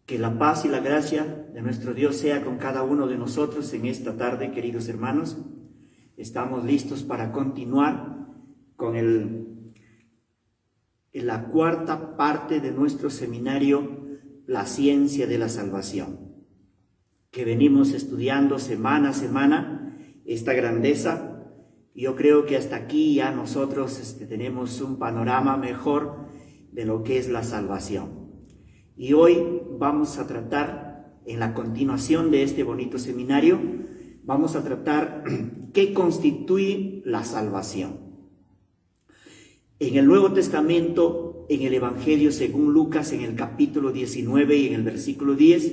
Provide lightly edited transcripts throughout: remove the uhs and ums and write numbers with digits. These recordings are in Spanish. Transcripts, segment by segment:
Que la paz y la gracia de nuestro Dios sea con cada uno de nosotros en esta tarde, queridos hermanos. Estamos listos para continuar con la cuarta parte de nuestro seminario, La Ciencia de la Salvación, que venimos estudiando semana a semana esta grandeza. Yo creo que hasta aquí ya nosotros tenemos un panorama mejor de lo que es la salvación. Y hoy vamos a tratar, en la continuación de este bonito seminario, vamos a tratar qué constituye la salvación. En el Nuevo Testamento, en el Evangelio según Lucas, en el capítulo 19 y en el versículo 10,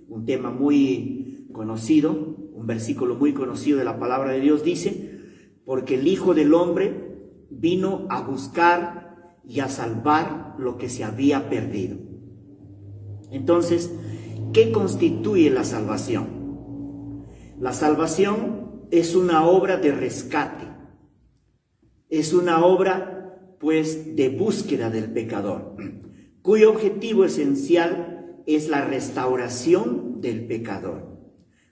un tema muy conocido, un versículo muy conocido de la palabra de Dios, dice: porque el Hijo del Hombre vino a buscar y a salvar lo que se había perdido. Entonces, ¿qué constituye la salvación? La salvación es una obra de rescate, es una obra, pues, de búsqueda del pecador, cuyo objetivo esencial es la restauración del pecador.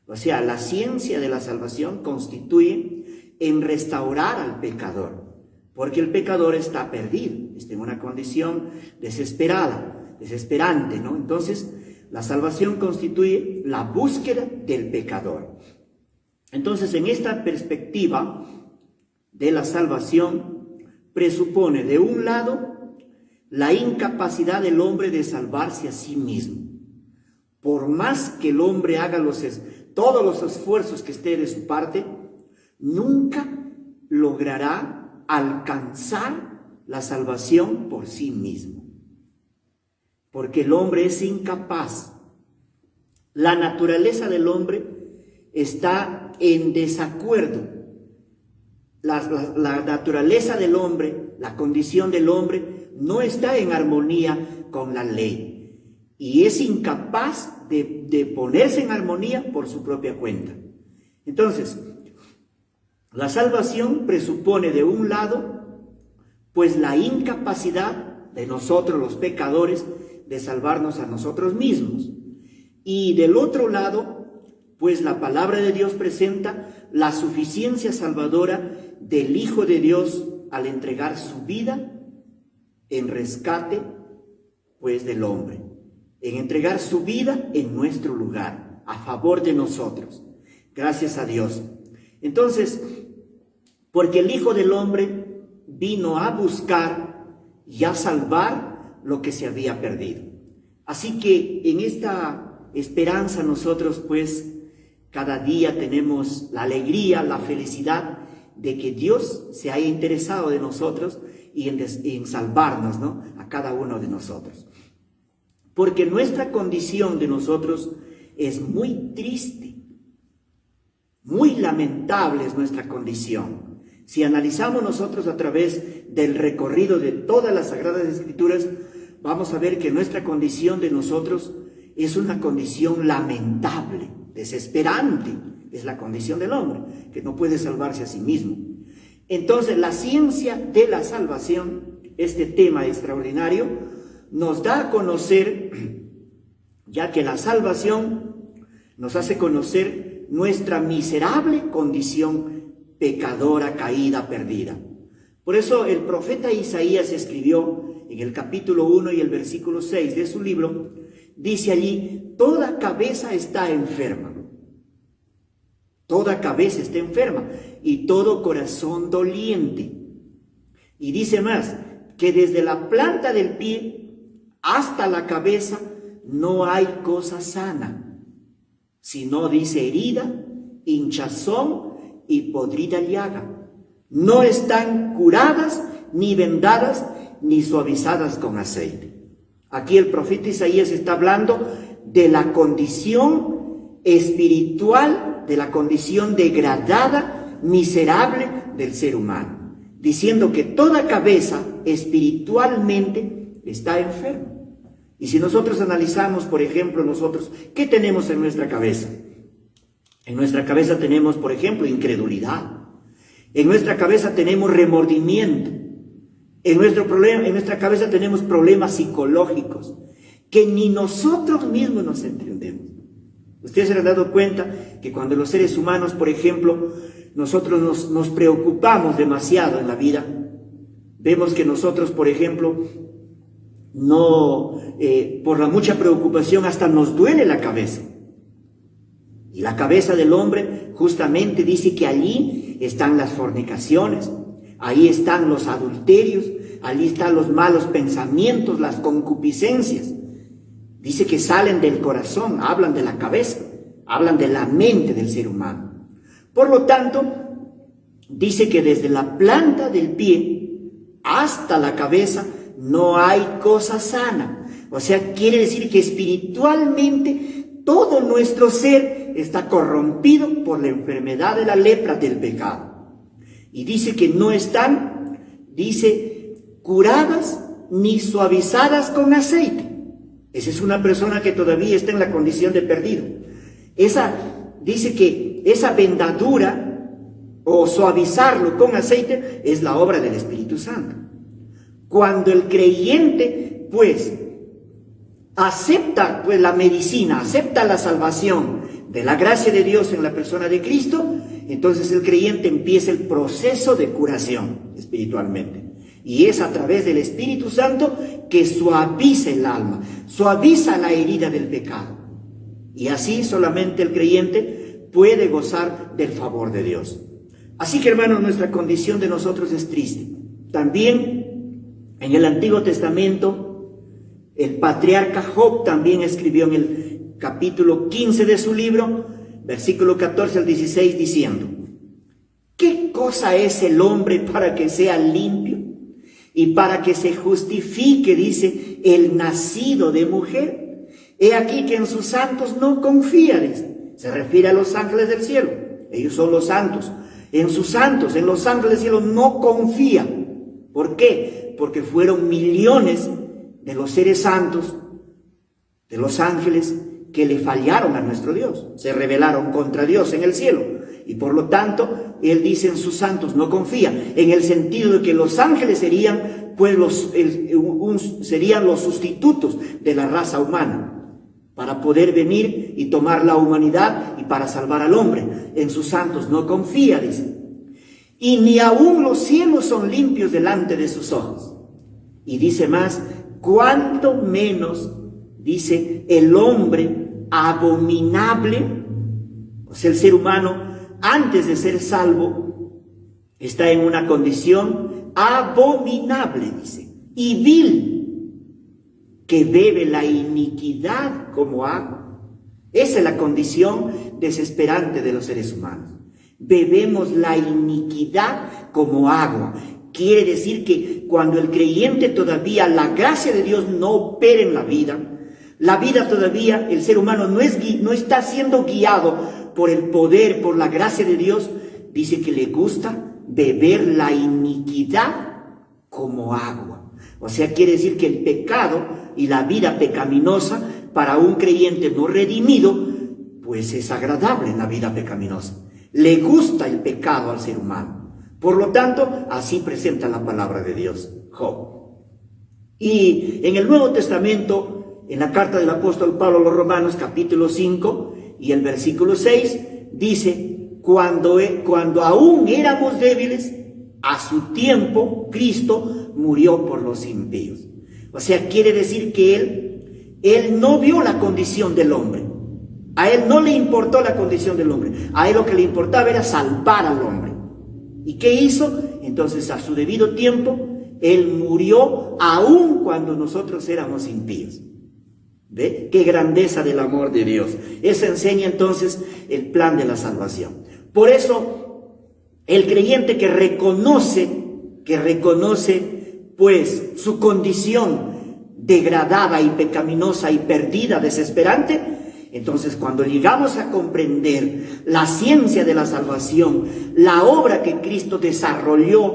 O sea, la ciencia de la salvación constituye en restaurar al pecador, porque el pecador está perdido, está en una condición desesperante, ¿no? Entonces, la salvación constituye la búsqueda del pecador. Entonces, en esta perspectiva de la salvación, presupone, de un lado, la incapacidad del hombre de salvarse a sí mismo. Por más que el hombre haga todos los esfuerzos que esté de su parte, nunca logrará alcanzar la salvación por sí mismo. Porque el hombre es incapaz. La naturaleza del hombre está en desacuerdo. La naturaleza del hombre, la condición del hombre, no está en armonía con la ley. Y es incapaz de ponerse en armonía por su propia cuenta. Entonces, la salvación presupone, de un lado, pues la incapacidad de nosotros los pecadores de salvarnos a nosotros mismos. Y del otro lado, pues la palabra de Dios presenta la suficiencia salvadora del Hijo de Dios al entregar su vida en rescate, pues, del hombre, en entregar su vida en nuestro lugar, a favor de nosotros. Gracias a Dios. Entonces, porque el Hijo del Hombre vino a buscar y a salvar lo que se había perdido. Así que en esta esperanza nosotros, pues, cada día tenemos la alegría, la felicidad de que Dios se haya interesado de nosotros y en salvarnos, ¿no?, a cada uno de nosotros. Porque nuestra condición de nosotros es muy triste, muy lamentable es nuestra condición. Si analizamos nosotros a través del recorrido de todas las Sagradas Escrituras, vamos a ver que nuestra condición de nosotros es una condición lamentable, desesperante. Es la condición del hombre, que no puede salvarse a sí mismo. Entonces, la ciencia de la salvación, este tema extraordinario, nos da a conocer, ya que la salvación nos hace conocer nuestra miserable condición pecadora, caída, perdida. Por eso el profeta Isaías escribió en el capítulo 1 y el versículo 6 de su libro, dice allí: toda cabeza está enferma. Toda cabeza está enferma y todo corazón doliente. Y dice más, que desde la planta del pie hasta la cabeza no hay cosa sana, sino, dice, herida, hinchazón y podrida llaga. No están curadas, ni vendadas, ni suavizadas con aceite. Aquí el profeta Isaías está hablando de la condición espiritual, de la condición degradada, miserable del ser humano, diciendo que toda cabeza espiritualmente está enferma. Y si nosotros analizamos, por ejemplo, nosotros, ¿qué tenemos en nuestra cabeza? En nuestra cabeza tenemos, por ejemplo, incredulidad. En nuestra cabeza tenemos remordimiento. En nuestra cabeza tenemos problemas psicológicos que ni nosotros mismos nos entendemos. Ustedes se han dado cuenta que cuando los seres humanos, por ejemplo, nosotros nos preocupamos demasiado en la vida, vemos que nosotros, por ejemplo, por la mucha preocupación hasta nos duele la cabeza. Y la cabeza del hombre justamente dice que allí están las fornicaciones, ahí están los adulterios, allí están los malos pensamientos, las concupiscencias. Dice que salen del corazón, hablan de la cabeza, hablan de la mente del ser humano. Por lo tanto, dice que desde la planta del pie hasta la cabeza no hay cosa sana. O sea, quiere decir que espiritualmente todo nuestro ser está corrompido por la enfermedad de la lepra del pecado. Y dice que no están, dice, curadas ni suavizadas con aceite. Esa es una persona que todavía está en la condición de perdido. Dice que esa vendadura o suavizarlo con aceite es la obra del Espíritu Santo. Cuando el creyente, pues, acepta la medicina, acepta la salvación de la gracia de Dios en la persona de Cristo, entonces el creyente empieza el proceso de curación espiritualmente. Y es a través del Espíritu Santo que suaviza el alma, suaviza la herida del pecado. Y así solamente el creyente puede gozar del favor de Dios. Así que, hermanos, nuestra condición de nosotros es triste. También en el Antiguo Testamento, el patriarca Job también escribió en el capítulo 15 de su libro, versículo 14 al 16, diciendo: ¿qué cosa es el hombre para que sea limpio? Y para que se justifique, dice, el nacido de mujer. He aquí que en sus santos no confía, dice. Se refiere a los ángeles del cielo. Ellos son los santos. En sus santos, en los ángeles del cielo, no confía. ¿Por qué? Porque fueron millones de los seres santos, de los ángeles, que le fallaron a nuestro Dios. Se rebelaron contra Dios en el cielo. Y por lo tanto, él dice en sus santos no confía, en el sentido de que los ángeles serían, pues, serían los sustitutos de la raza humana, para poder venir y tomar la humanidad y para salvar al hombre. En sus santos no confía, dice. Y ni aún los cielos son limpios delante de sus ojos. Y dice más, cuanto menos, dice, el hombre abominable, o sea, el ser humano, antes de ser salvo, está en una condición abominable, dice, y vil, que bebe la iniquidad como agua. Esa es la condición desesperante de los seres humanos. Bebemos la iniquidad como agua. Quiere decir que cuando el creyente todavía, la gracia de Dios no opera en la vida todavía, el ser humano no está siendo guiado por el poder, por la gracia de Dios, dice que le gusta beber la iniquidad como agua. O sea, quiere decir que el pecado y la vida pecaminosa para un creyente no redimido, pues es agradable en la vida pecaminosa. Le gusta el pecado al ser humano. Por lo tanto, así presenta la palabra de Dios, Job. Y en el Nuevo Testamento, en la carta del apóstol Pablo a los Romanos, capítulo 5, y el versículo 6 dice, cuando aún éramos débiles, a su tiempo Cristo murió por los impíos. O sea, quiere decir que él no vio la condición del hombre. A él no le importó la condición del hombre. A él lo que le importaba era salvar al hombre. ¿Y qué hizo? Entonces, a su debido tiempo, él murió aún cuando nosotros éramos impíos. ¿Ve? Qué grandeza del amor de Dios. Eso enseña entonces el plan de la salvación. Por eso, el creyente que reconoce pues su condición degradada y pecaminosa y perdida, desesperante, entonces cuando llegamos a comprender la ciencia de la salvación, la obra que Cristo desarrolló,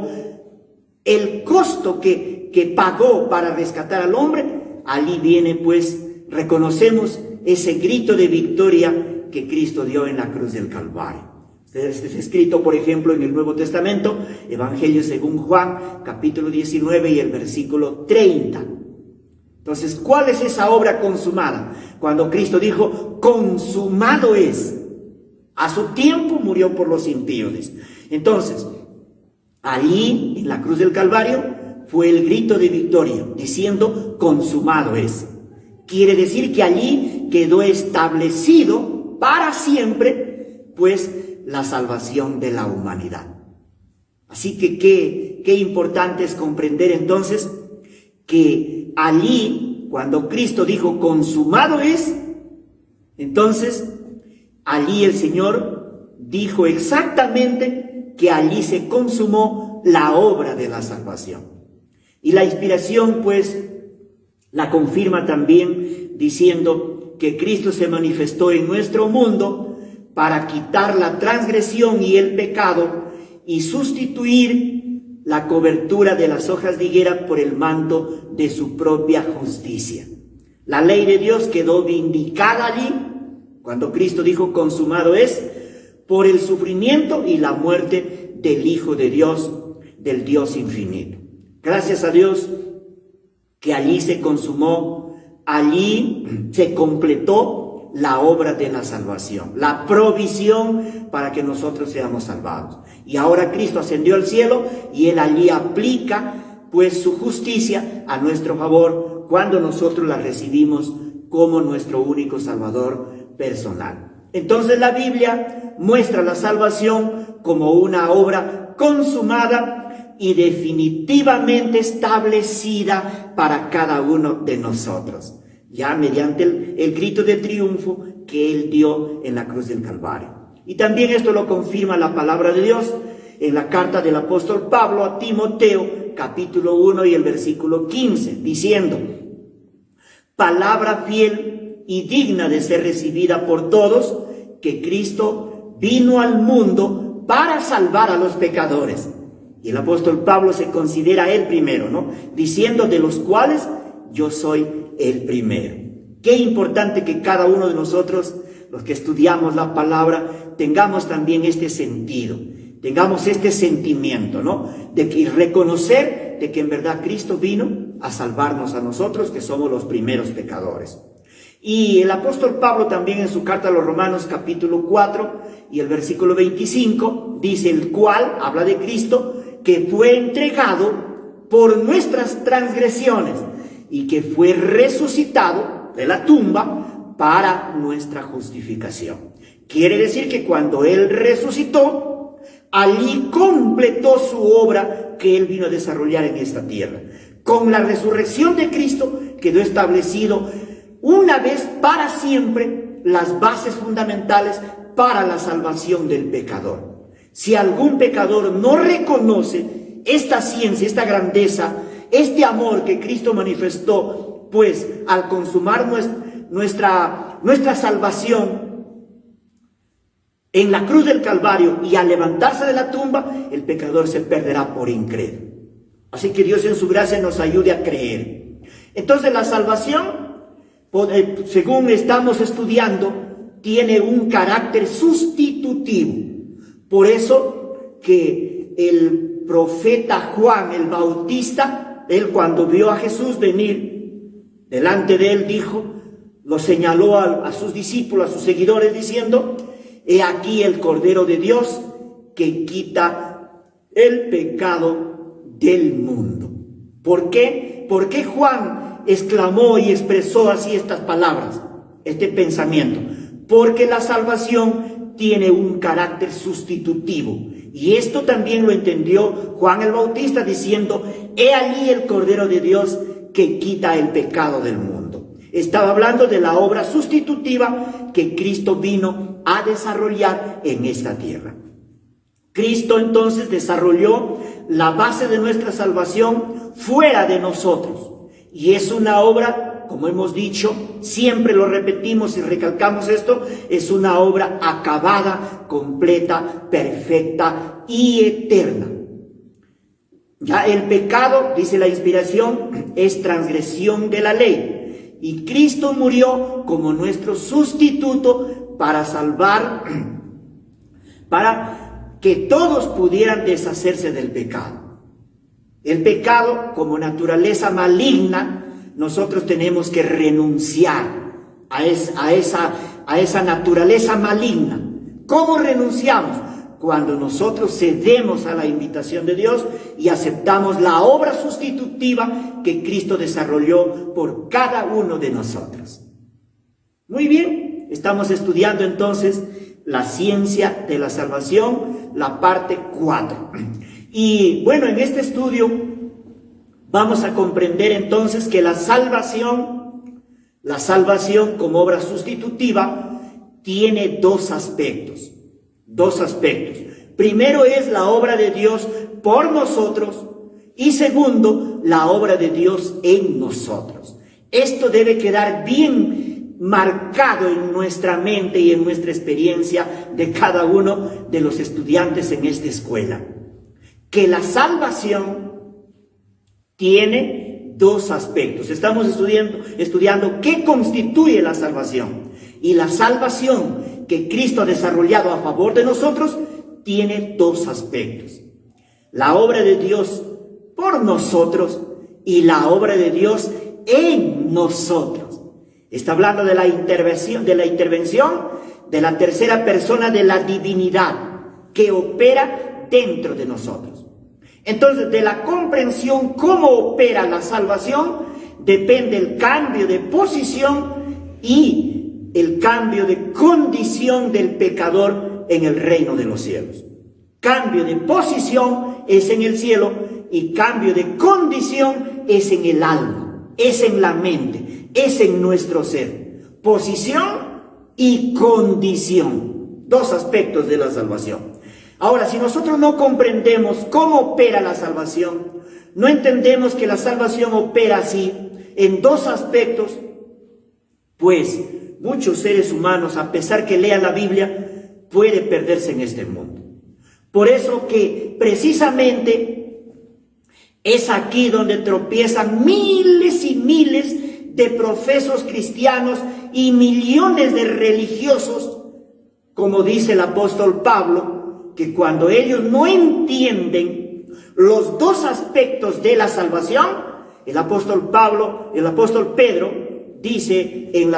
el costo que pagó para rescatar al hombre, allí viene pues, reconocemos ese grito de victoria que Cristo dio en la cruz del Calvario. Este es escrito, por ejemplo, en el Nuevo Testamento, Evangelio según Juan, capítulo 19 y el versículo 30. Entonces, ¿cuál es esa obra consumada? Cuando Cristo dijo, consumado es. A su tiempo murió por los impíos. Entonces, allí en la cruz del Calvario fue el grito de victoria, diciendo, consumado es. Quiere decir que allí quedó establecido para siempre, pues, la salvación de la humanidad. Así que qué importante es comprender entonces que allí, cuando Cristo dijo, consumado es, entonces allí el Señor dijo exactamente que allí se consumó la obra de la salvación. Y la inspiración, pues, la confirma también diciendo que Cristo se manifestó en nuestro mundo para quitar la transgresión y el pecado y sustituir la cobertura de las hojas de higuera por el manto de su propia justicia. La ley de Dios quedó vindicada allí, cuando Cristo dijo consumado es, por el sufrimiento y la muerte del Hijo de Dios, del Dios infinito. Gracias a Dios que allí se consumó, allí se completó la obra de la salvación, la provisión para que nosotros seamos salvados. Y ahora Cristo ascendió al cielo y Él allí aplica pues su justicia a nuestro favor cuando nosotros la recibimos como nuestro único Salvador personal. Entonces la Biblia muestra la salvación como una obra consumada y definitivamente establecida para cada uno de nosotros, ya mediante el grito de triunfo que Él dio en la cruz del Calvario. Y también esto lo confirma la palabra de Dios en la carta del apóstol Pablo a Timoteo, capítulo 1 y el versículo 15, diciendo, palabra fiel y digna de ser recibida por todos, que Cristo vino al mundo para salvar a los pecadores. Y el apóstol Pablo se considera el primero, ¿no? Diciendo, de los cuales yo soy el primero. Qué importante que cada uno de nosotros, los que estudiamos la palabra, tengamos también este sentido, tengamos este sentimiento, ¿no? De que reconocer de que en verdad Cristo vino a salvarnos a nosotros, que somos los primeros pecadores. Y el apóstol Pablo también en su carta a los Romanos capítulo 4 y el versículo 25 dice, el cual habla de Cristo, que fue entregado por nuestras transgresiones y que fue resucitado de la tumba para nuestra justificación. Quiere decir que cuando Él resucitó, allí completó su obra que Él vino a desarrollar en esta tierra. Con la resurrección de Cristo quedó establecido una vez para siempre las bases fundamentales para la salvación del pecador. Si algún pecador no reconoce esta ciencia, esta grandeza, este amor que Cristo manifestó, pues al consumar nuestra salvación en la cruz del Calvario y al levantarse de la tumba, el pecador se perderá por incrédulo. Así que Dios en su gracia nos ayude a creer. Entonces la salvación, según estamos estudiando, tiene un carácter sustitutivo. Por eso que el profeta Juan el Bautista, él cuando vio a Jesús venir delante de él, dijo, lo señaló a sus discípulos, a sus seguidores, diciendo, he aquí el Cordero de Dios que quita el pecado del mundo. ¿Por qué? ¿Por qué Juan exclamó y expresó así estas palabras, este pensamiento? Porque la salvación tiene un carácter sustitutivo. Y esto también lo entendió Juan el Bautista diciendo, he allí el Cordero de Dios que quita el pecado del mundo. Estaba hablando de la obra sustitutiva que Cristo vino a desarrollar en esta tierra. Cristo entonces desarrolló la base de nuestra salvación fuera de nosotros. Y es una obra, como hemos dicho, siempre lo repetimos y recalcamos esto, es una obra acabada, completa, perfecta y eterna. Ya el pecado, dice la inspiración, es transgresión de la ley. Y Cristo murió como nuestro sustituto para salvar, para que todos pudieran deshacerse del pecado. El pecado, como naturaleza maligna, nosotros tenemos que renunciar a esa naturaleza maligna. ¿Cómo renunciamos? Cuando nosotros cedemos a la invitación de Dios y aceptamos la obra sustitutiva que Cristo desarrolló por cada uno de nosotros. Muy bien, estamos estudiando entonces la ciencia de la salvación, la parte 4. Y bueno, en este estudio vamos a comprender entonces que la salvación como obra sustitutiva tiene dos aspectos. Primero es la obra de Dios por nosotros y segundo, la obra de Dios en nosotros. Esto debe quedar bien marcado en nuestra mente y en nuestra experiencia de cada uno de los estudiantes en esta escuela. Que la salvación tiene dos aspectos. Estamos estudiando qué constituye la salvación. Y la salvación que Cristo ha desarrollado a favor de nosotros tiene dos aspectos. La obra de Dios por nosotros y la obra de Dios en nosotros. Está hablando de la intervención de la tercera persona de la divinidad que opera dentro de nosotros. Entonces, de la comprensión cómo opera la salvación depende el cambio de posición y el cambio de condición del pecador en el reino de los cielos. Cambio de posición es en el cielo y cambio de condición es en el alma, es en la mente, es en nuestro ser. Posición y condición, dos aspectos de la salvación. Ahora, si nosotros no comprendemos cómo opera la salvación, no entendemos que la salvación opera así, en dos aspectos, pues muchos seres humanos, a pesar que lean la Biblia, puede perderse en este mundo. Por eso que precisamente es aquí donde tropiezan miles y miles de profesos cristianos y millones de religiosos, como dice el apóstol Pablo, que cuando ellos no entienden los dos aspectos de la salvación, el apóstol Pedro, dice en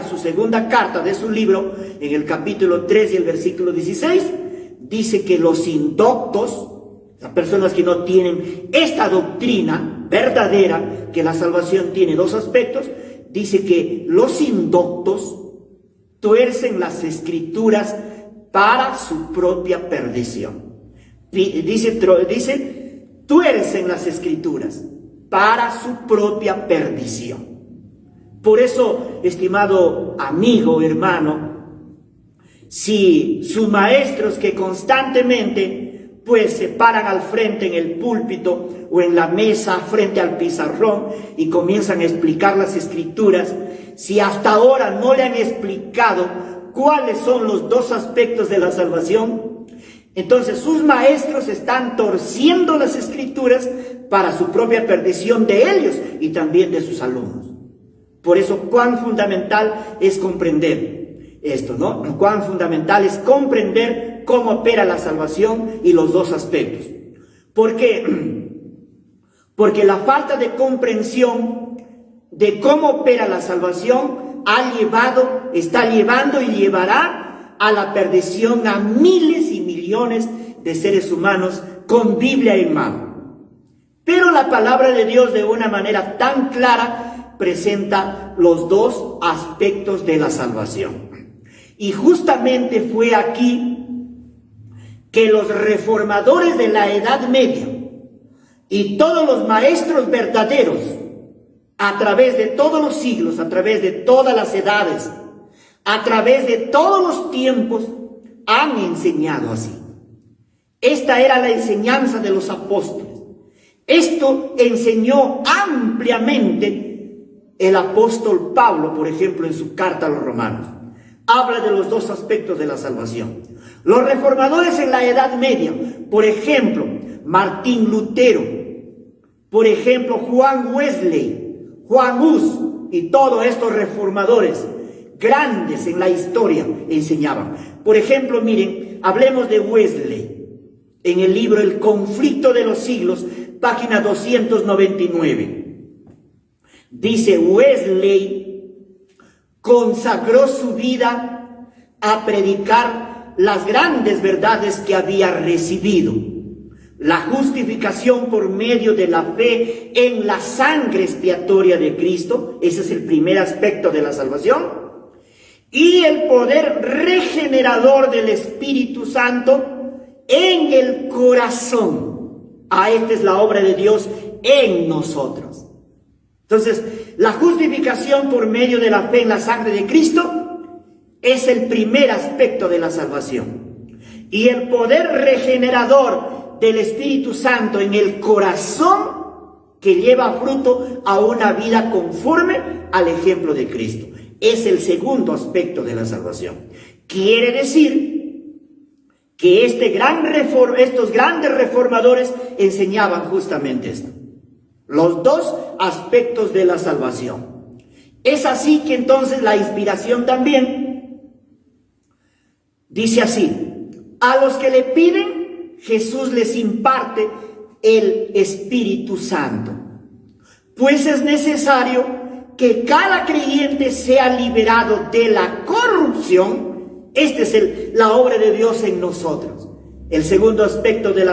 su segunda carta de su libro, en el capítulo 3 y el versículo 16, dice que los indoctos, las personas que no tienen esta doctrina verdadera, que la salvación tiene dos aspectos, dice que los indoctos tuercen las escrituras para su propia perdición. Dice, tuercen las escrituras para su propia perdición. Por eso, estimado amigo, hermano, si sus maestros que constantemente pues se paran al frente en el púlpito o en la mesa frente al pizarrón y comienzan a explicar las escrituras, si hasta ahora no le han explicado cuáles son los dos aspectos de la salvación, entonces sus maestros están torciendo las escrituras para su propia perdición de ellos y también de sus alumnos. Por eso, cuán fundamental es comprender esto, ¿no? Cuán fundamental es comprender cómo opera la salvación y los dos aspectos. ¿Por qué? Porque la falta de comprensión de cómo opera la salvación está llevando y llevará a la perdición a miles y millones de seres humanos con Biblia en mano. Pero la palabra de Dios, de una manera tan clara, presenta los dos aspectos de la salvación. Y justamente fue aquí que los reformadores de la Edad Media y todos los maestros verdaderos, a través de todos los siglos, a través de todas las edades, a través de todos los tiempos, han enseñado así. Esta era la enseñanza de los apóstoles. Esto enseñó ampliamente el apóstol Pablo, por ejemplo, en su carta a los romanos. Habla de los dos aspectos de la salvación. Los reformadores en la Edad Media, por ejemplo, Martín Lutero, por ejemplo, Juan Wesley, Juan Hus y todos estos reformadores grandes en la historia enseñaban. Por ejemplo, miren, hablemos de Wesley en el libro El conflicto de los siglos, página 299. Dice, Wesley consagró su vida a predicar las grandes verdades que había recibido. La justificación por medio de la fe en la sangre expiatoria de Cristo, ese es el primer aspecto de la salvación, y el poder regenerador del Espíritu Santo en el corazón. Esta es la obra de Dios en nosotros. Entonces, la justificación por medio de la fe en la sangre de Cristo es el primer aspecto de la salvación. Y el poder regenerador del Espíritu Santo en el corazón que lleva fruto a una vida conforme al ejemplo de Cristo. Es el segundo aspecto de la salvación. Quiere decir que estos grandes reformadores enseñaban justamente esto. Los dos aspectos de la salvación. Es así que entonces la inspiración también dice así: a los que le piden, Jesús les imparte el Espíritu Santo, pues es necesario que cada creyente sea liberado de la corrupción. Esta es la obra de Dios en nosotros, el segundo aspecto de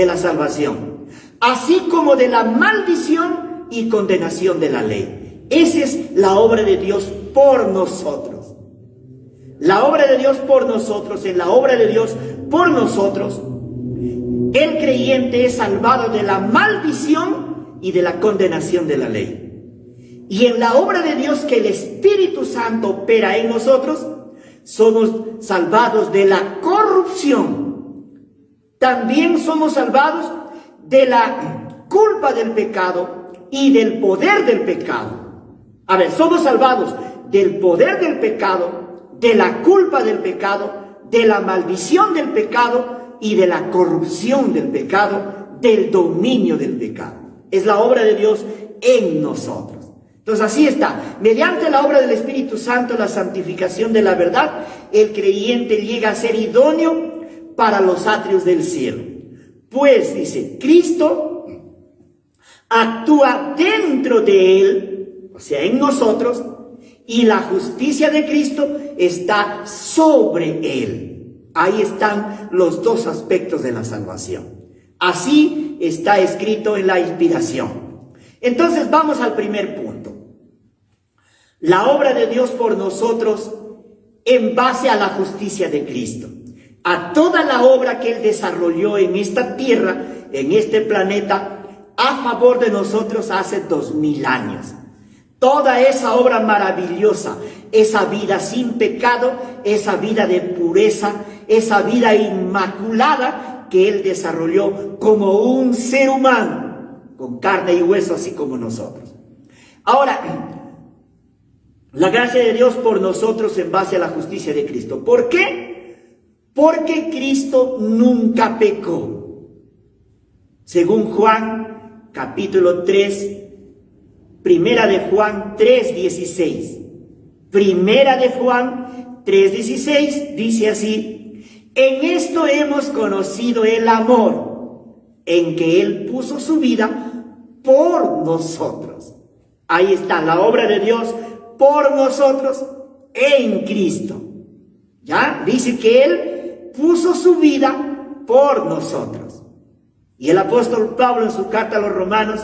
la salvación, así como de la maldición y condenación de la ley. Esa es la obra de Dios por nosotros. La obra de Dios por nosotros, en la obra de Dios por nosotros, el creyente es salvado de la maldición y de la condenación de la ley. Y en la obra de Dios que el Espíritu Santo opera en nosotros, somos salvados de la corrupción. También somos salvados de la culpa del pecado y del poder del pecado. A ver, somos salvados del poder del pecado, de la culpa del pecado, de la maldición del pecado y de la corrupción del pecado, del dominio del pecado. Es la obra de Dios en nosotros. Entonces así está. Mediante la obra del Espíritu Santo, la santificación de la verdad, el creyente llega a ser idóneo para los atrios del cielo. Pues, dice, Cristo actúa dentro de él, o sea, en nosotros, y la justicia de Cristo está sobre él. Ahí están los dos aspectos de la salvación. Así está escrito en la inspiración. Entonces vamos al primer punto. La obra de Dios por nosotros en base a la justicia de Cristo. A toda la obra que Él desarrolló en esta tierra, en este planeta, a favor de nosotros hace 2000 años. Toda esa obra maravillosa, esa vida sin pecado, esa vida de pureza, esa vida inmaculada que Él desarrolló como un ser humano, con carne y hueso, así como nosotros. Ahora, la gracia de Dios por nosotros en base a la justicia de Cristo. ¿Por qué? Porque Cristo nunca pecó. Según Juan, capítulo 3, Primera de Juan 3:16. Primera de Juan 3:16 dice así: en esto hemos conocido el amor, en que Él puso su vida por nosotros. Ahí está la obra de Dios por nosotros en Cristo. ¿Ya? Dice que Él puso su vida por nosotros. Y el apóstol Pablo en su carta a los Romanos,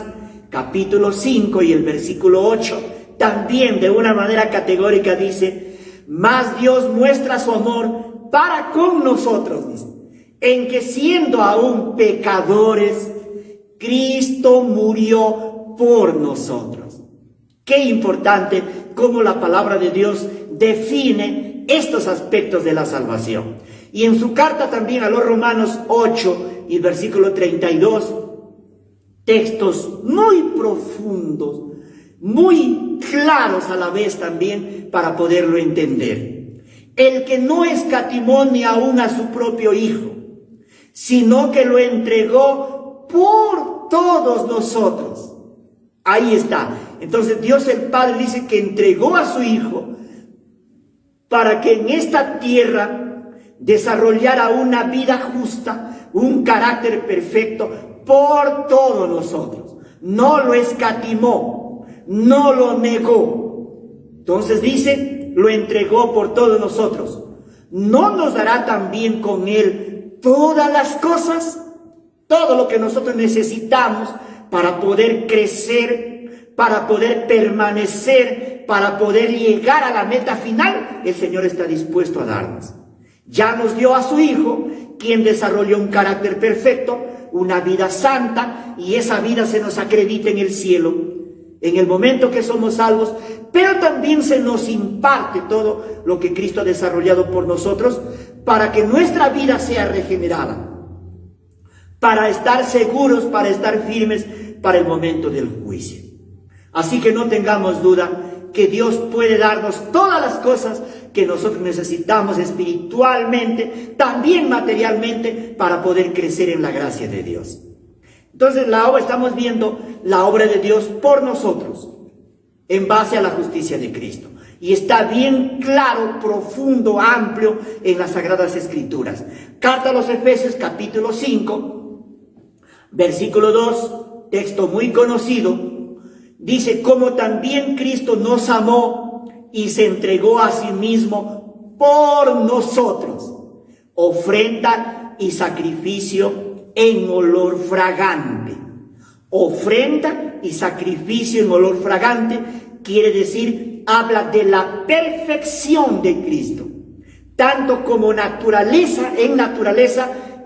capítulo 5 y el versículo 8, también de una manera categórica dice: mas Dios muestra su amor para con nosotros, dice, en que siendo aún pecadores, Cristo murió por nosotros. Qué importante cómo la palabra de Dios define estos aspectos de la salvación. Y en su carta también a los Romanos 8 y versículo 32, textos muy profundos, muy claros a la vez también para poderlo entender. El que no escatimó ni aún a su propio Hijo, sino que lo entregó por todos nosotros. Ahí está. Entonces Dios el Padre dice que entregó a su Hijo para que en esta tierra desarrollara una vida justa, un carácter perfecto por todos nosotros. No lo escatimó, no lo negó. Entonces dice, lo entregó por todos nosotros. ¿No nos dará también con Él todas las cosas? Todo lo que nosotros necesitamos para poder crecer, para poder permanecer, para poder llegar a la meta final, el Señor está dispuesto a darnos. Ya nos dio a su Hijo, quien desarrolló un carácter perfecto, una vida santa, y esa vida se nos acredita en el cielo, en el momento que somos salvos, pero también se nos imparte todo lo que Cristo ha desarrollado por nosotros, para que nuestra vida sea regenerada, para estar seguros, para estar firmes para el momento del juicio. Así que no tengamos duda que Dios puede darnos todas las cosas que nosotros necesitamos espiritualmente, también materialmente, para poder crecer en la gracia de Dios. Entonces estamos viendo la obra de Dios por nosotros, en base a la justicia de Cristo. Y está bien claro, profundo, amplio en las Sagradas Escrituras. Carta a los Efesios, capítulo 5, versículo 2, texto muy conocido. Dice, como también Cristo nos amó y se entregó a sí mismo por nosotros, ofrenda y sacrificio en olor fragante. Ofrenda y sacrificio en olor fragante quiere decir, habla de la perfección de Cristo, tanto como naturaleza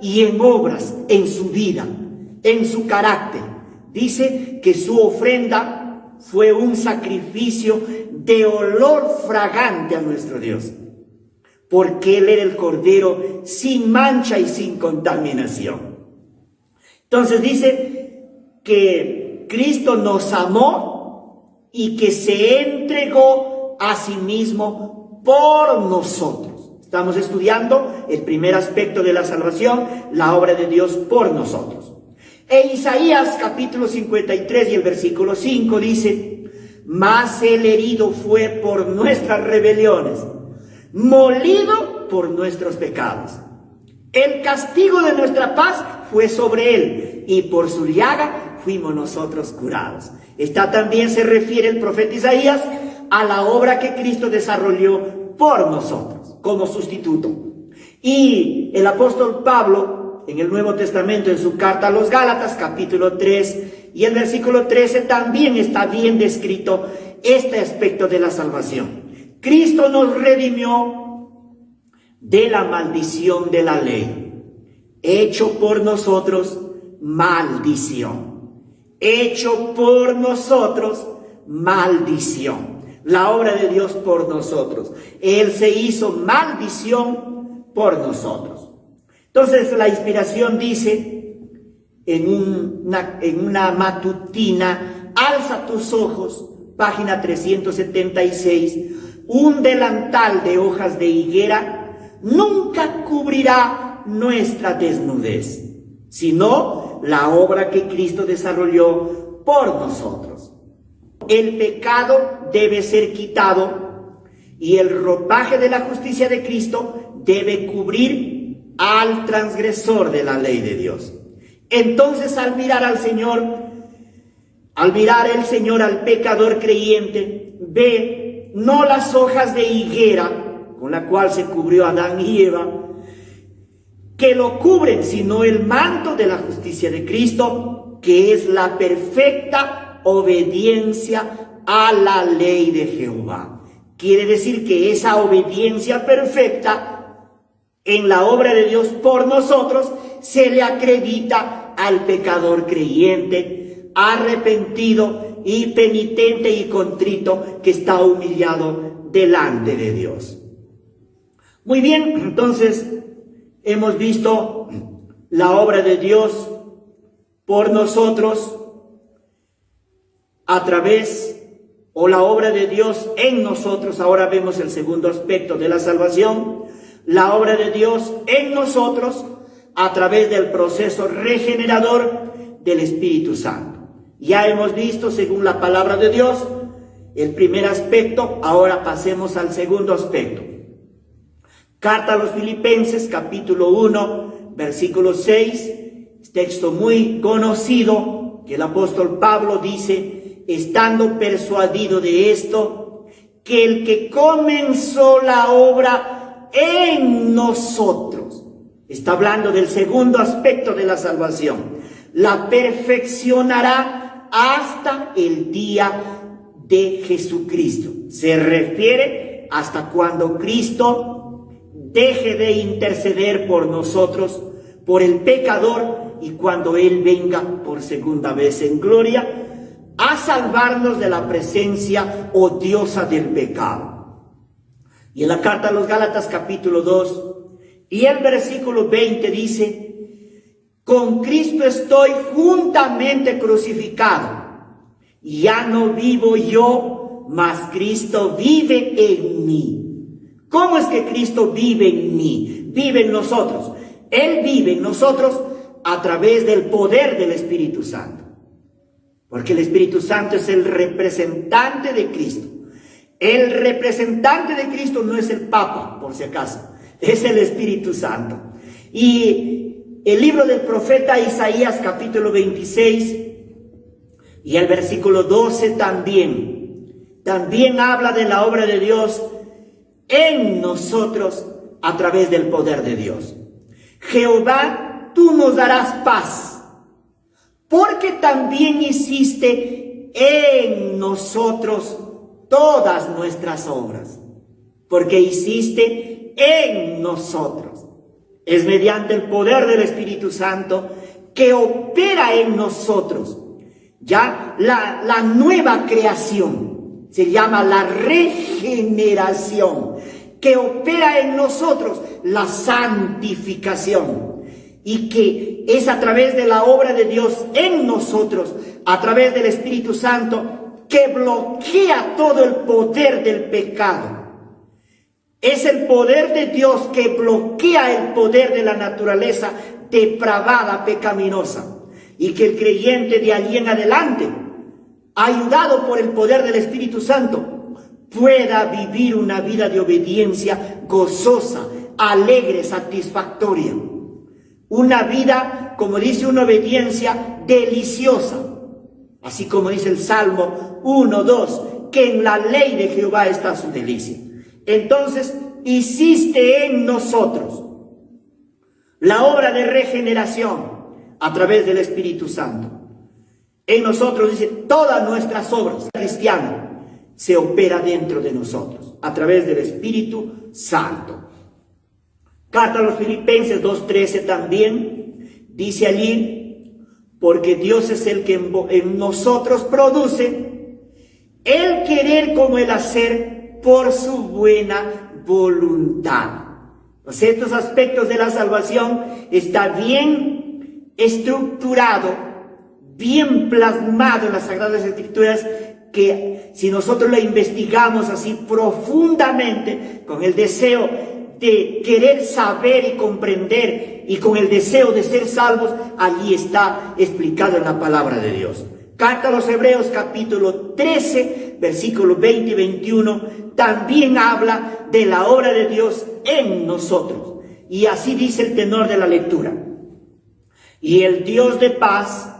y en obras, en su vida, en su carácter. Dice que su ofrenda fue un sacrificio de olor fragante a nuestro Dios, porque Él era el Cordero sin mancha y sin contaminación. Entonces dice que Cristo nos amó y que se entregó a sí mismo por nosotros. Estamos estudiando el primer aspecto de la salvación, la obra de Dios por nosotros. En Isaías capítulo 53 y el versículo 5 dice, mas el herido fue por nuestras rebeliones, molido por nuestros pecados. El castigo de nuestra paz fue sobre él, y por su llaga fuimos nosotros curados. Esta también se refiere el profeta Isaías a la obra que Cristo desarrolló por nosotros, como sustituto. Y el apóstol Pablo, en el Nuevo Testamento, en su carta a los Gálatas, capítulo 3 y el versículo 13, también está bien descrito este aspecto de la salvación. Cristo nos redimió de la maldición de la ley, hecho por nosotros maldición. Hecho por nosotros maldición. La obra de Dios por nosotros. Él se hizo maldición por nosotros. Entonces la inspiración dice en una matutina, alza tus ojos, página 376, un delantal de hojas de higuera nunca cubrirá nuestra desnudez, sino la obra que Cristo desarrolló por nosotros. El pecado debe ser quitado y el ropaje de la justicia de Cristo debe cubrir al transgresor de la ley de Dios. Entonces, al mirar el Señor al pecador creyente, ve no las hojas de higuera con la cual se cubrió Adán y Eva, que lo cubren, sino el manto de la justicia de Cristo, que es la perfecta obediencia a la ley de Jehová. Quiere decir que esa obediencia perfecta en la obra de Dios por nosotros se le acredita al pecador creyente, arrepentido y penitente y contrito, que está humillado delante de Dios. Muy bien, entonces hemos visto la obra de Dios por nosotros a través, o la obra de Dios en nosotros. Ahora vemos el segundo aspecto de la salvación. La obra de Dios en nosotros a través del proceso regenerador del Espíritu Santo. Ya hemos visto, según la palabra de Dios, el primer aspecto. Ahora pasemos al segundo aspecto. Carta a los Filipenses, capítulo 1, versículo 6, texto muy conocido, que el apóstol Pablo dice estando persuadido de esto, que el que comenzó la obra en nosotros, está hablando del segundo aspecto de la salvación, la perfeccionará hasta el día de Jesucristo. Se refiere hasta cuando Cristo deje de interceder por nosotros, por el pecador, y cuando Él venga por segunda vez en gloria a salvarnos de la presencia odiosa del pecado. Y en la carta a los Gálatas capítulo 2 y el versículo 20 dice: con Cristo estoy juntamente crucificado, ya no vivo yo, mas Cristo vive en mí. ¿Cómo es que Cristo vive en mí? Vive en nosotros. Él vive en nosotros a través del poder del Espíritu Santo. Porque el Espíritu Santo es el representante de Cristo. El representante de Cristo no es el Papa, por si acaso, es el Espíritu Santo. Y el libro del profeta Isaías capítulo 26 y el versículo 12 también habla de la obra de Dios en nosotros a través del poder de Dios. Jehová, tú nos darás paz, porque también hiciste en nosotros todas nuestras obras. Porque hiciste en nosotros. Es mediante el poder del Espíritu Santo que opera en nosotros. Ya la nueva creación se llama la regeneración, que opera en nosotros la santificación, y que es a través de la obra de Dios en nosotros, a través del Espíritu Santo, que bloquea todo el poder del pecado. Es el poder de Dios que bloquea el poder de la naturaleza depravada, pecaminosa, y que el creyente de allí en adelante, ayudado por el poder del Espíritu Santo, pueda vivir una vida de obediencia gozosa, alegre, satisfactoria. Una vida, como dice, una obediencia deliciosa. Así como dice el Salmo 1:2, que en la ley de Jehová está su delicia. Entonces, hiciste en nosotros la obra de regeneración a través del Espíritu Santo. En nosotros, dice, todas nuestras obras cristianas se opera dentro de nosotros, a través del Espíritu Santo. Carta a los Filipenses 2:13 también dice allí: porque Dios es el que en nosotros produce el querer como el hacer por su buena voluntad. O sea, estos aspectos de la salvación está bien estructurado, bien plasmado en las Sagradas Escrituras, que si nosotros la investigamos así profundamente, con el deseo de querer saber y comprender, y con el deseo de ser salvos, allí está explicado en la palabra de Dios. Carta a los Hebreos capítulo 13, versículos 20 y 21, también habla de la obra de Dios en nosotros. Y así dice el tenor de la lectura: y el Dios de paz,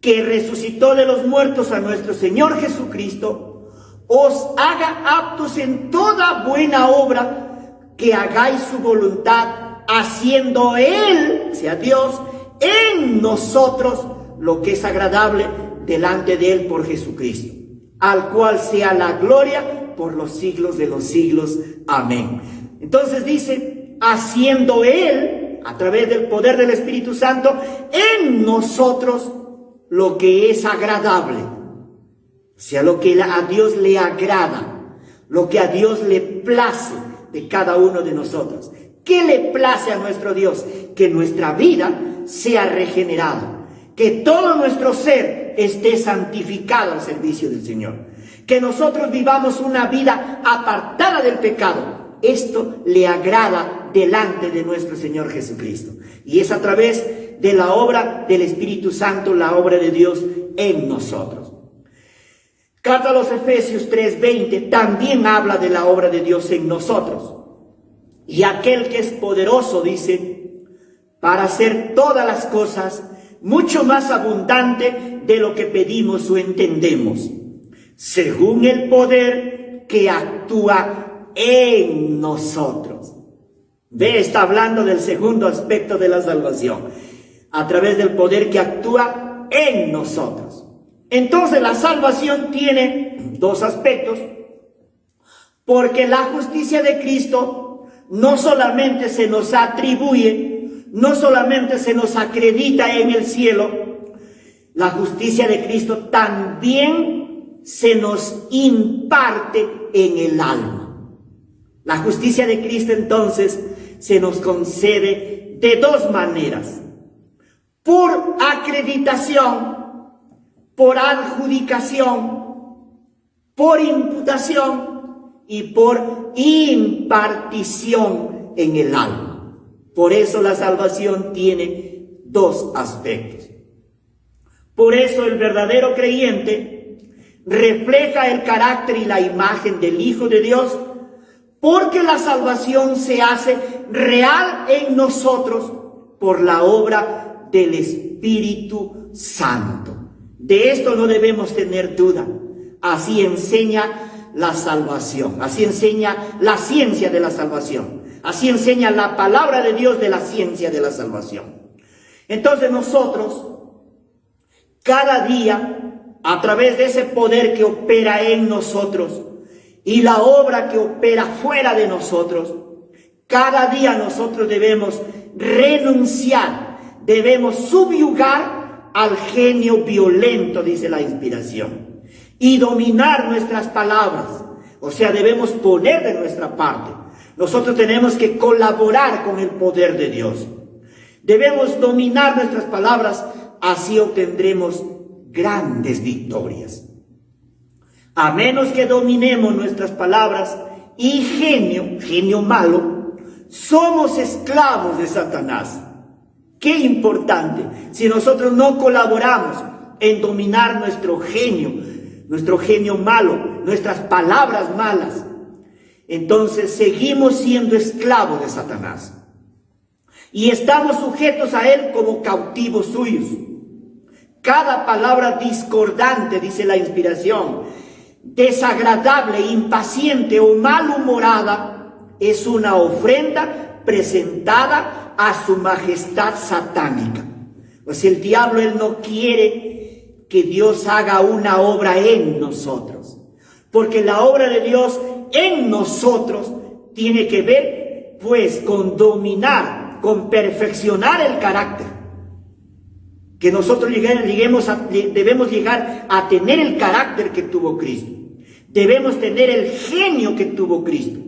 que resucitó de los muertos a nuestro Señor Jesucristo, os haga aptos en toda buena obra, que hagáis su voluntad, haciendo Él, sea Dios, en nosotros lo que es agradable delante de Él por Jesucristo, al cual sea la gloria por los siglos de los siglos. Amén. Entonces dice, haciendo Él, a través del poder del Espíritu Santo, en nosotros lo que es agradable, o sea, lo que a Dios le agrada, lo que a Dios le place de cada uno de nosotros. ¿Qué le place a nuestro Dios? Que nuestra vida sea regenerada, que todo nuestro ser esté santificado al servicio del Señor, que nosotros vivamos una vida apartada del pecado. Esto le agrada delante de nuestro Señor Jesucristo, y es a través de la obra del Espíritu Santo, la obra de Dios en nosotros. Carta a los Efesios 3:20 también habla de la obra de Dios en nosotros. Y aquel que es poderoso, dice, para hacer todas las cosas mucho más abundante de lo que pedimos o entendemos, según el poder que actúa en nosotros. Ve, está hablando del segundo aspecto de la salvación, a través del poder que actúa en nosotros. Entonces la salvación tiene dos aspectos, porque la justicia de Cristo no solamente se nos atribuye, no solamente se nos acredita en el cielo, la justicia de Cristo también se nos imparte en el alma. La justicia de Cristo entonces se nos concede de dos maneras: por acreditación, por adjudicación, por imputación y por impartición en el alma. Por eso la salvación tiene dos aspectos. Por eso el verdadero creyente refleja el carácter y la imagen del Hijo de Dios, porque la salvación se hace real en nosotros por la obra del Espíritu Santo. De esto no debemos tener duda. Así enseña la salvación, así enseña la ciencia de la salvación, así enseña la palabra de Dios de la ciencia de la salvación. Entonces nosotros, cada día, a través de ese poder que opera en nosotros y la obra que opera fuera de nosotros, cada día nosotros debemos renunciar, debemos subyugar al genio violento, dice la inspiración, y dominar nuestras palabras. O sea, debemos poner de nuestra parte. Nosotros tenemos que colaborar con el poder de Dios. Debemos dominar nuestras palabras, así obtendremos grandes victorias. A menos que dominemos nuestras palabras y genio malo, somos esclavos de Satanás. Qué importante, si nosotros no colaboramos en dominar nuestro genio malo, nuestras palabras malas, entonces seguimos siendo esclavos de Satanás. Y estamos sujetos a él como cautivos suyos. Cada palabra discordante, dice la inspiración, desagradable, impaciente o malhumorada, es una ofrenda presentada a su majestad satánica. Pues el diablo, él no quiere que Dios haga una obra en nosotros, porque la obra de Dios en nosotros tiene que ver pues con dominar, con perfeccionar el carácter, que nosotros debemos llegar a tener el carácter que tuvo Cristo, debemos tener el genio que tuvo Cristo.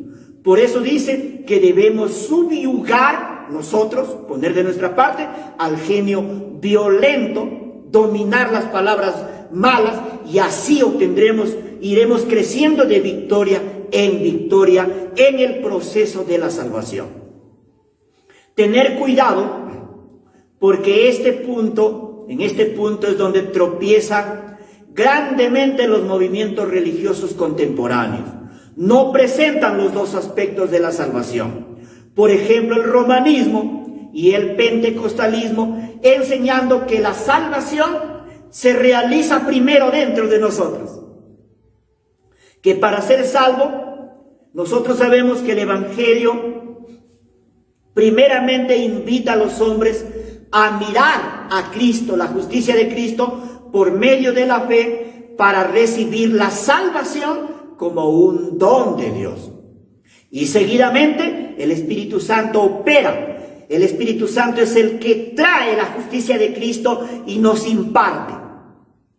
Por eso dice que debemos subyugar nosotros, poner de nuestra parte al genio violento, dominar las palabras malas, y así iremos creciendo de victoria en el proceso de la salvación. Tener cuidado, porque en este punto es donde tropiezan grandemente los movimientos religiosos contemporáneos. No presentan los dos aspectos de la salvación. Por ejemplo, el romanismo y el pentecostalismo, enseñando que la salvación se realiza primero dentro de nosotros. Que para ser salvo, nosotros sabemos que el Evangelio primeramente invita a los hombres a mirar a Cristo, la justicia de Cristo, por medio de la fe, para recibir la salvación como un don de Dios. Y seguidamente el Espíritu Santo opera. El Espíritu Santo es el que trae la justicia de Cristo y nos imparte.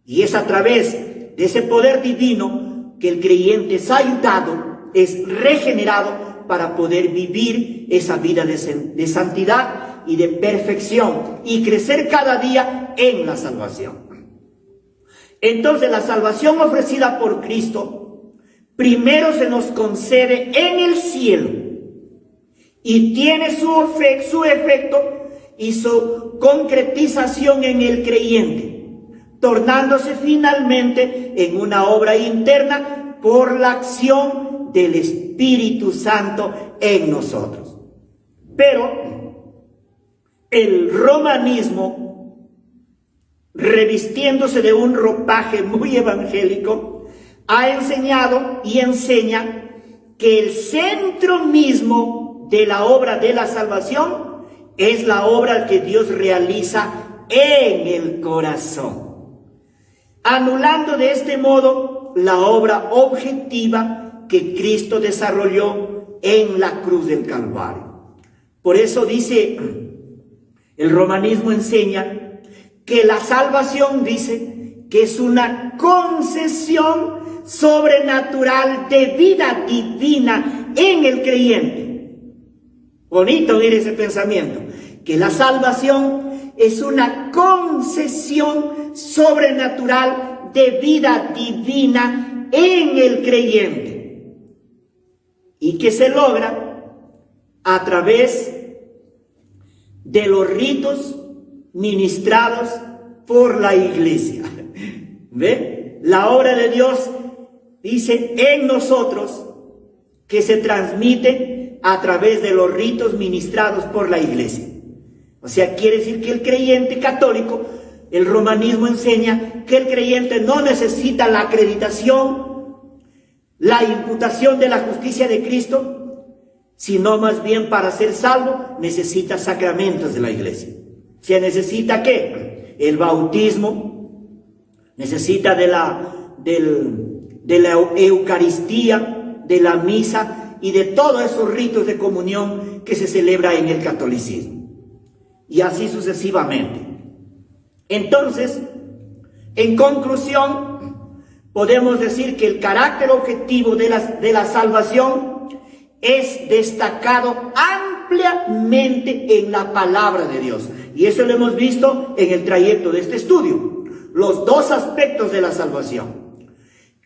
Y es a través de ese poder divino que el creyente es ayudado, es regenerado para poder vivir esa vida de santidad y de perfección y crecer cada día en la salvación. Entonces la salvación ofrecida por Cristo primero se nos concede en el cielo y tiene su efecto y su concretización en el creyente, tornándose finalmente en una obra interna por la acción del Espíritu Santo en nosotros. Pero el romanismo revistiéndose de un ropaje muy evangélico, ha enseñado y enseña que el centro mismo de la obra de la salvación es la obra que Dios realiza en el corazón, anulando de este modo la obra objetiva que Cristo desarrolló en la cruz del Calvario. Por eso dice, el romanismo enseña que la salvación, dice, que es una concesión sobrenatural de vida divina en el creyente. Bonito, mire ese pensamiento, que la salvación es una concesión sobrenatural de vida divina en el creyente, y que se logra a través de los ritos ministrados por la iglesia. ¿Ve? La obra de Dios, dice, en nosotros, que se transmite a través de los ritos ministrados por la iglesia. O sea, quiere decir que el creyente católico, el romanismo enseña que el creyente no necesita la acreditación, la imputación de la justicia de Cristo, sino más bien para ser salvo necesita sacramentos de la iglesia. O sea, necesita ¿qué? El bautismo, necesita de la Eucaristía, de la misa y de todos esos ritos de comunión que se celebra en el catolicismo. Y así sucesivamente. Entonces, en conclusión, podemos decir que el carácter objetivo de la salvación es destacado ampliamente en la palabra de Dios. Y eso lo hemos visto en el trayecto de este estudio. Los dos aspectos de la salvación.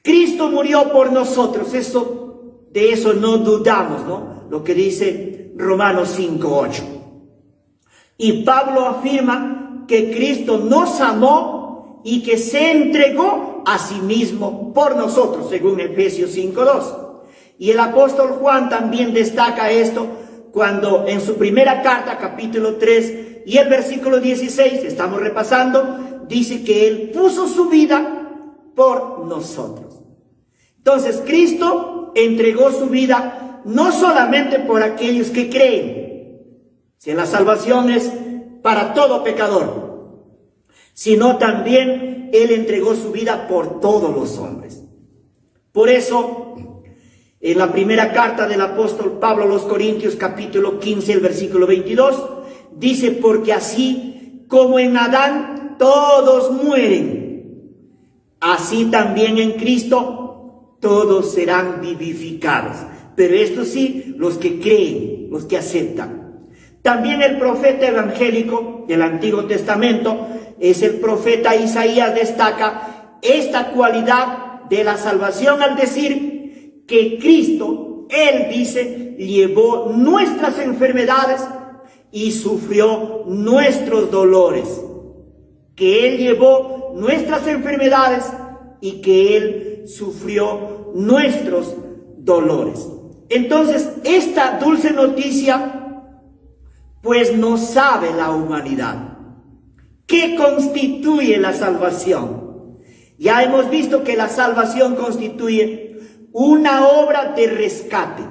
Cristo murió por nosotros, de eso no dudamos, ¿no? Lo que dice Romanos 5:8. Y Pablo afirma que Cristo nos amó y que se entregó a sí mismo por nosotros, según Efesios 5:2. Y el apóstol Juan también destaca esto cuando en su primera carta, capítulo 3 y el versículo 16, estamos repasando, dice que Él puso su vida por nosotros. Entonces, Cristo entregó su vida no solamente por aquellos que creen, si la salvación es para todo pecador, sino también Él entregó su vida por todos los hombres. Por eso, en la primera carta del apóstol Pablo a los Corintios, capítulo 15, el versículo 22, dice, porque así como en Adán todos mueren, así también en Cristo todos serán vivificados. Pero esto sí, los que creen, los que aceptan. También el profeta evangélico del Antiguo Testamento, es el profeta Isaías, destaca esta cualidad de la salvación al decir que Cristo, Él dice, llevó nuestras enfermedades y sufrió nuestros dolores. Que Él llevó nuestras enfermedades y que Él sufrió nuestros dolores. Entonces, esta dulce noticia pues no sabe la humanidad. ¿Qué constituye la salvación? Ya hemos visto que la salvación constituye una obra de rescate,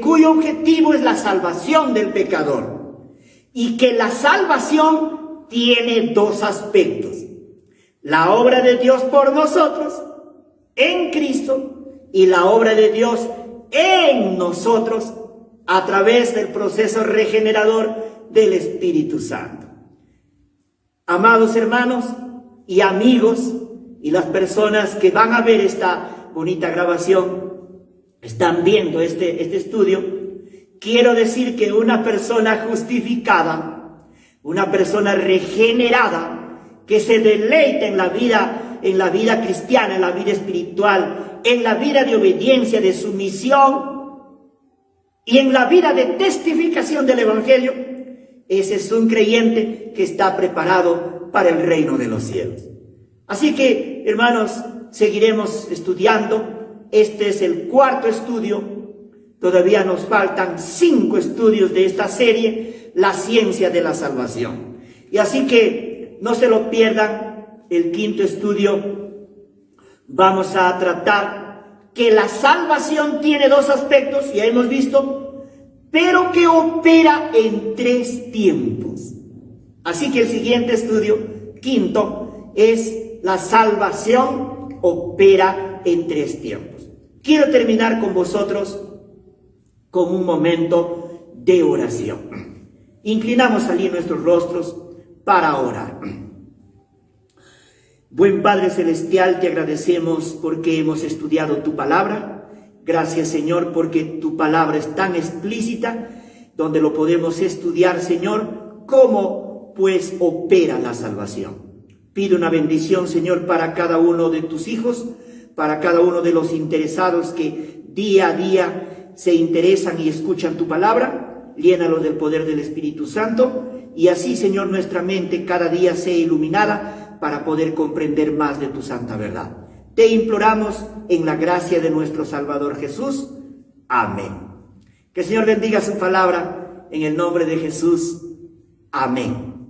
cuyo objetivo es la salvación del pecador, y que la salvación tiene dos aspectos: la obra de Dios por nosotros en Cristo y la obra de Dios en nosotros a través del proceso regenerador del Espíritu Santo. Amados hermanos y amigos, y las personas que van a ver esta bonita grabación, están viendo este estudio, quiero decir que una persona justificada, una persona regenerada, que se deleita en la vida cristiana, en la vida espiritual, en la vida de obediencia, de sumisión, y en la vida de testificación del Evangelio, ese es un creyente que está preparado para el reino de los cielos. Así que, hermanos, seguiremos estudiando. Este es el cuarto estudio. Todavía nos faltan 5 estudios de esta serie, la ciencia de la salvación. Y así que no se lo pierdan, el quinto estudio vamos a tratar que la salvación tiene dos aspectos, ya hemos visto, pero que opera en tres tiempos. Así que el siguiente estudio, quinto, es la salvación opera en tres tiempos. Quiero terminar con vosotros con un momento de oración. Inclinamos allí nuestros rostros para orar. Buen Padre Celestial, te agradecemos porque hemos estudiado tu palabra. Gracias, Señor, porque tu palabra es tan explícita, donde lo podemos estudiar, Señor, cómo pues opera la salvación. Pido una bendición, Señor, para cada uno de tus hijos, para cada uno de los interesados que día a día se interesan y escuchan tu palabra. Llénalos del poder del Espíritu Santo, y así, Señor, nuestra mente cada día sea iluminada para poder comprender más de tu santa verdad. Te imploramos en la gracia de nuestro Salvador Jesús. Amén. Que el Señor bendiga su palabra en el nombre de Jesús. Amén.